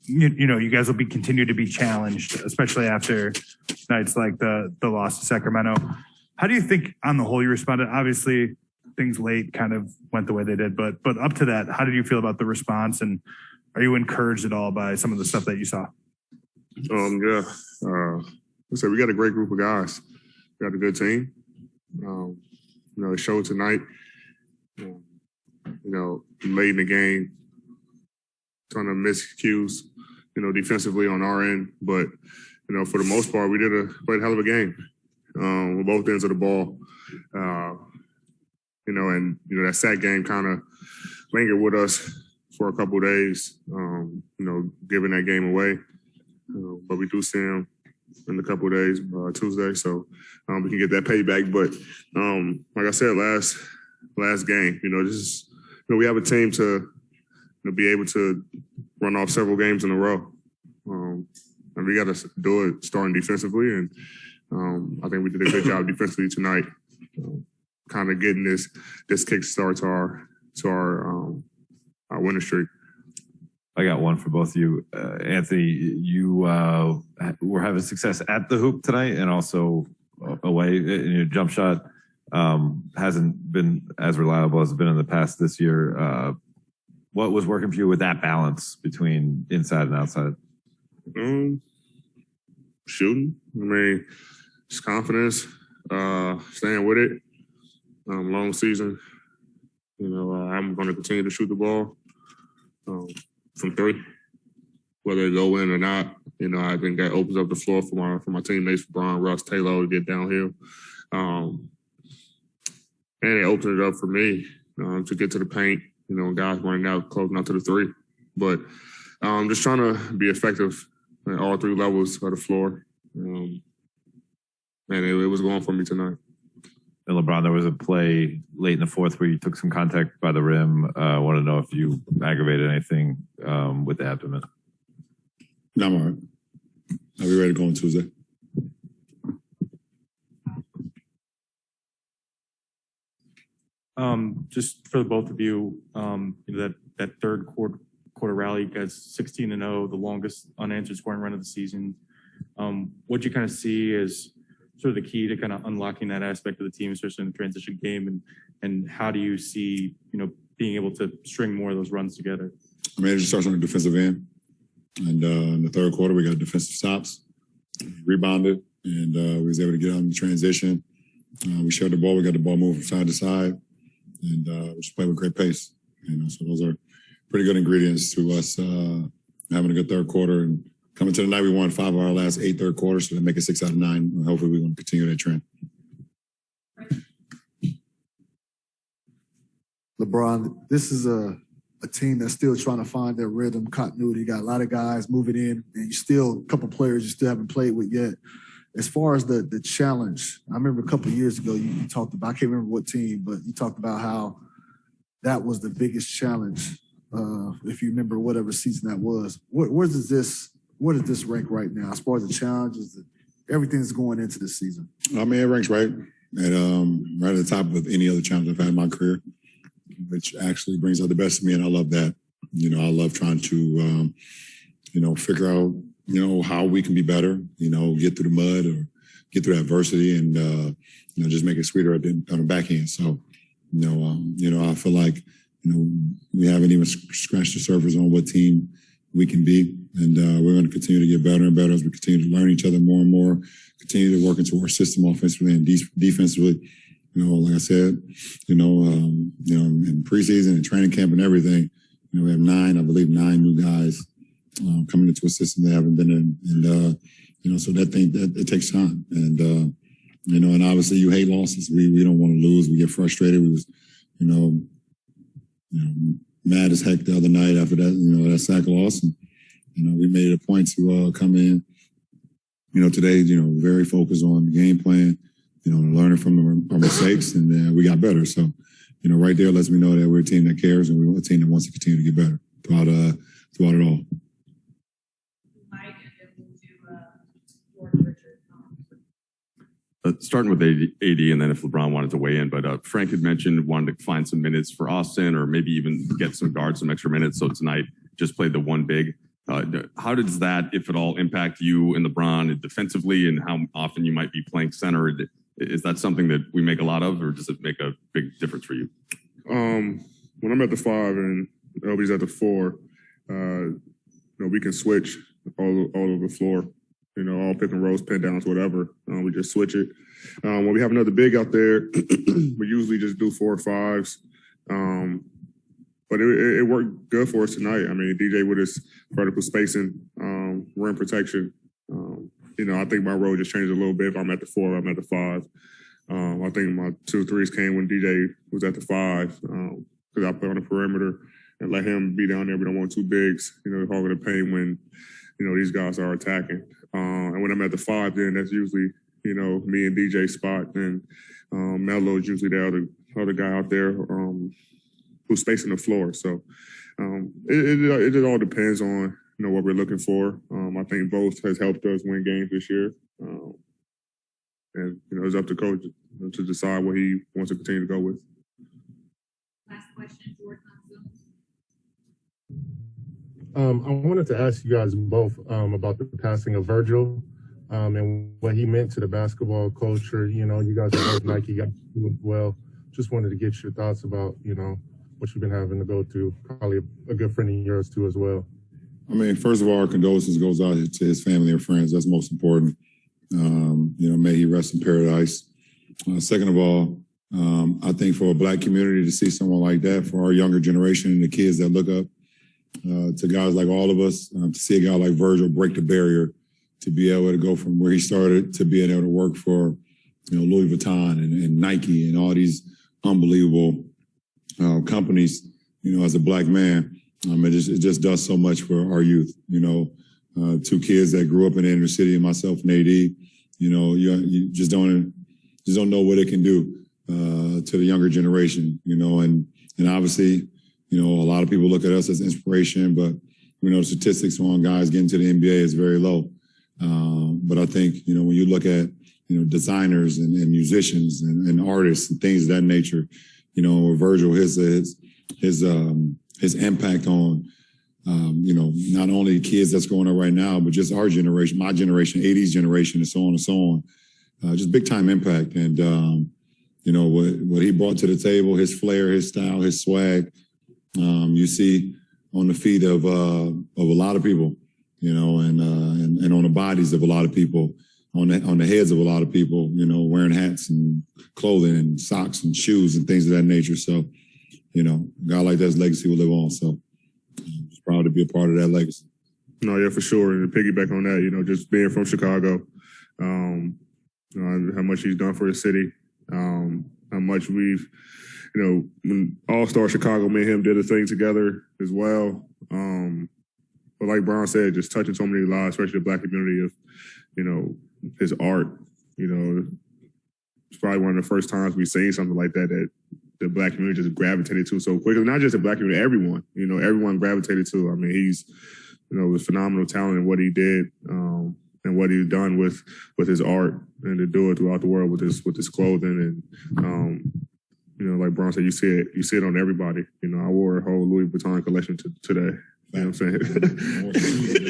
you guys will continue to be challenged, especially after nights like the loss to Sacramento. How do you think on the whole you responded? Obviously things late kind of went the way they did, but up to that, how did you feel about the response, and are you encouraged at all by some of the stuff that you saw? Yeah. So we got a great group of guys. We got a good team. It showed tonight. Late in the game, trying to miss cues, defensively on our end. But, for the most part, we played a hell of a game on both ends of the ball. That sack game kind of lingered with us for a couple of days, giving that game away. But we do see him in a couple of days, Tuesday, so we can get that payback. But like I said, last game, we have a team to be able to run off several games in a row, and we got to do it starting defensively. And I think we did a good job defensively tonight, kind of getting this kickstart to our winning streak. I got one for both of you. Anthony, you were having success at the hoop tonight and also away. Your jump shot hasn't been as reliable as it's been in the past this year. What was working for you with that balance between inside and outside? Shooting. Just confidence, staying with it. Long season. I'm going to continue to shoot the ball. From three, whether it go in or not. I think that opens up the floor for my teammates, for Brian, Russ, Taylor, to get downhill. And it opened it up for me to get to the paint, guys running out, closing out to the three. But I'm just trying to be effective at all three levels of the floor. And it was going for me tonight. And LeBron, there was a play late in the fourth where you took some contact by the rim. I want to know if you aggravated anything with the abdomen. No, I'm all right. I'll be ready to go on Tuesday. Just for the both of you, that third quarter rally, you guys 16-0, the longest unanswered scoring run of the season. What'd you kind of see as sort of the key to kind of unlocking that aspect of the team, especially in the transition game, and how do you see, being able to string more of those runs together? It just starts on the defensive end. And in the third quarter, we got defensive stops, rebounded, and we was able to get out in the transition. We shared the ball. We got the ball moving from side to side, and we just played with great pace. So those are pretty good ingredients to us having a good third quarter. And coming to the night, we won 5 of our last 8 third quarters, so that make it 6 out of 9. And hopefully we're going to continue that trend. LeBron, this is a team that's still trying to find their rhythm, continuity. You got a lot of guys moving in, and a couple players you still haven't played with yet. As far as the challenge, I remember a couple of years ago you talked about, I can't remember what team, but you talked about how that was the biggest challenge, if you remember whatever season that was. Where does this rank right now as far as the challenges, everything that's going into this season? It ranks right at the top of any other challenge I've had in my career, which actually brings out the best of me, and I love that. I love trying to, figure out, how we can be better, get through the mud or get through adversity and, just make it sweeter on the back end. So, I feel like, we haven't even scratched the surface on what team we can be. And we're going to continue to get better and better as we continue to learn each other more and more, continue to work into our system offensively and defensively. Like I said, in preseason and training camp and everything, we have 9 new guys coming into a system they haven't been in. And, so that it takes time. And, and obviously you hate losses. We don't want to lose. We get frustrated. We was, mad as heck the other night after that, that sack loss. And, we made it a point to come in, today, very focused on the game plan, learning from our mistakes, and we got better. So, right there lets me know that we're a team that cares and we're a team that wants to continue to get better throughout it all. Starting with AD, and then if LeBron wanted to weigh in, but Frank had mentioned wanted to find some minutes for Austin or maybe even get some guards, some extra minutes. So tonight just played the one big. How does that, if at all, impact you and LeBron defensively, and how often you might be playing center? Is that something that we make a lot of, or does it make a big difference for you? When I'm at the 5 and LB's at the 4, we can switch all over the floor. All pick and rolls, pin downs, whatever. We just switch it. When we have another big out there, we usually just do 4 or 5s. But it worked good for us tonight. I mean, DJ with his vertical spacing, rim protection. I think my role just changed a little bit. If I'm at the 4, I'm at the 5. I think my 2 3s came when DJ was at the 5 because I play on the perimeter and let him be down there. We don't want 2 bigs, hogging the paint when, these guys are attacking. And when I'm at the 5, then that's usually, me and DJ's spot. And Melo is usually the other guy out there who's spacing the floor. So it all depends on, what we're looking for. I think both has helped us win games this year. And, it's up to coach to decide what he wants to continue to go with. Last question, George I wanted to ask you guys both about the passing of Virgil and what he meant to the basketball culture. You guys are both Nike guys as well. Just wanted to get your thoughts about, what you've been having to go through. Probably a good friend of yours too as well. I mean, first of all, our condolences goes out to his family and friends. That's most important. May he rest in paradise. Second of all, I think for a Black community to see someone like that, for our younger generation and the kids that look up to guys like all of us, to see a guy like Virgil break the barrier, to be able to go from where he started to being able to work for, Louis Vuitton and Nike and all these unbelievable companies, as a Black man, it just does so much for our youth. 2 kids that grew up in the inner city, and myself and AD, you just don't know what it can do to the younger generation, and obviously, a lot of people look at us as inspiration, but the statistics on guys getting to the NBA is very low. But I think, when you look at, designers and musicians and artists and things of that nature, with Virgil, his impact on, not only kids that's going on right now, but just our generation, my generation, 80s generation, and so on and so on. Just big time impact. And, what he brought to the table, his flair, his style, his swag, you see on the feet of a lot of people, and on the bodies of a lot of people, on the heads of a lot of people, wearing hats and clothing and socks and shoes and things of that nature. So, a guy like that's legacy will live on. So I'm just proud to be a part of that legacy. No, yeah, for sure. And to piggyback on that, just being from Chicago, how much he's done for the city, how much we've, when All-Star Chicago, me and him did a thing together as well. But like Brown said, just touching so many lives, especially the Black community, of, his art. It's probably one of the first times we've seen something like that the Black community just gravitated to so quickly. Not just the Black community, everyone. Everyone gravitated to. I mean, he's, was phenomenal talent in what he did, and what he's done with his art, and to do it throughout the world with his clothing. And like Brown said, you see it on everybody. I wore a whole Louis Vuitton collection today. You know what I'm saying?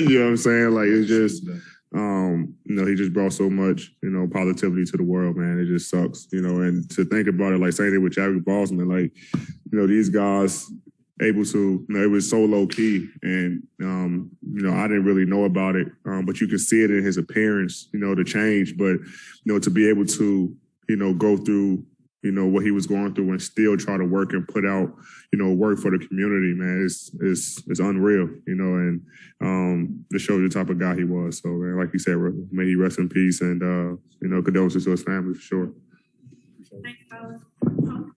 You know what I'm saying? Like, it's just, he just brought so much, positivity to the world, man. It just sucks, and to think about it, like saying it with Chadwick Boseman, like, these guys able to, it was so low key, and, I didn't really know about it, but you can see it in his appearance, the change, but, to be able to, go through, what he was going through and still try to work and put out, work for the community, man, it's unreal, and it shows the type of guy he was. So, man, like you said, may he rest in peace, and, condolences to his family for sure. Thanks, fellas.